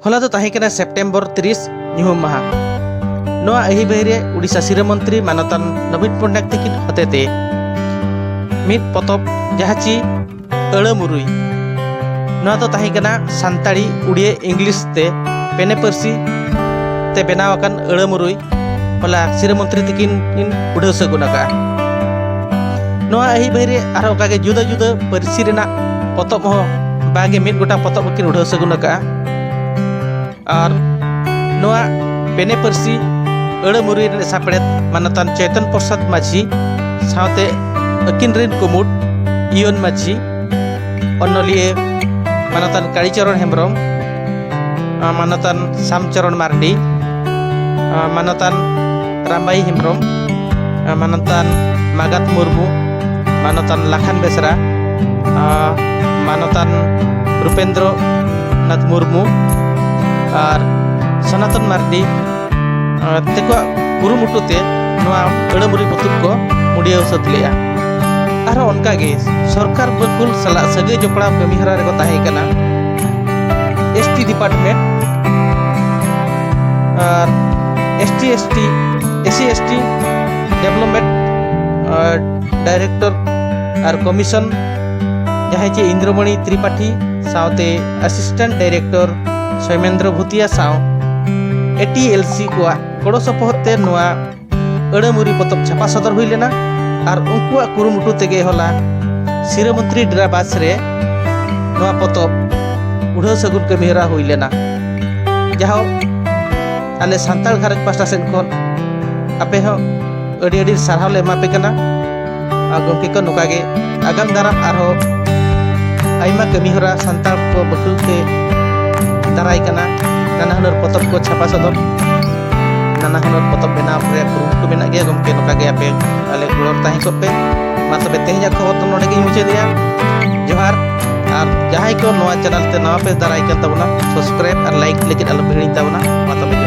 होला तो ताही कना सेप्टेम्बर 30 निहुम माहा नोआ एही बहिरे उड़ीसा सिरा मंत्री मानतान नवीन पट्टनायक तकिन हतेते मित पतब जहाची अड़मुरुई नोआ तो ताही कना सान्ताड़ी उड़िया इंग्लिश ते पेने परसी ते बेनावकान अड़मुरुई होला सिरा मंत्री तकिन उड़ाव सगुनका नोआ एही बहिरे आरो कागे जुदा जुदा परसी रेना पतब हो बागे मित गोटा पतब किन उड़ाव सगुनका और नोआ पेने परसी अड़मुरुई रे सापड़ेत मानतान चैतन प्रसाद माझी सावते अकिन रेन कुमुट इयन माझी अनलिए मानतान कालीचरण हेम्ब्रम मानतान श्यामचरण मार्डी मानतान रामबाई हेम्ब्रम मानतान मागात मुर्मू मानतान लाखान बेसरा मानतान रूपेंद्र नाथ मुर्मू और सनातन मार्डी तेको कुरुमुटुते नोआ अड़मुरुई पतुब को मुडिया सतलिया आरो उनकागे सरकार बकुल सला सगे जोपड़ा कमीहरा रे को ताहे कना एसटी डिपार्टमेंट और एससी एसटी डेवलपमेंट डायरेक्टर और कमीशन जहां चे इंद्रमणि त्रिपाठी सावते असिस्टेंट डायरेक्टर सौमेंद्र भूतिया साव एटीएलसी को गड़ो सपोहते नोआ अड़मुरुई पतब छापा सदर हुई लेना और उनकुआ कुरुमुटु तेगे होला सिरा मंत्री डेराबास रे नोआ पतब उड़ाव सगुन कमीहरा हुई लेना जहां आले सान्ताल घारज पास्टा सेन खन आपे हो अड़ी अड़ी सारहाव ले एमापे कना आ गमके को नोकागे आगाम दाराम आरो आइमा कमीहरा सान्ताल को बकुलते दाराय कना नाना हुनर पतब को छापा सदर नाना हुनर पतब बेनाव रे कुरुमुटु मेना गया गमके नोकागे आपे आले गुड़र ताही कोपे मा तबे तेहेजा खबर तो नोडे गे मुचे दिया जोहार और जहां को नोआ चैनल ते नवा पे दाराय कन तबना सब्सक्राइब और लाइक लेकिन आलो हिड़ी तबना मा तबे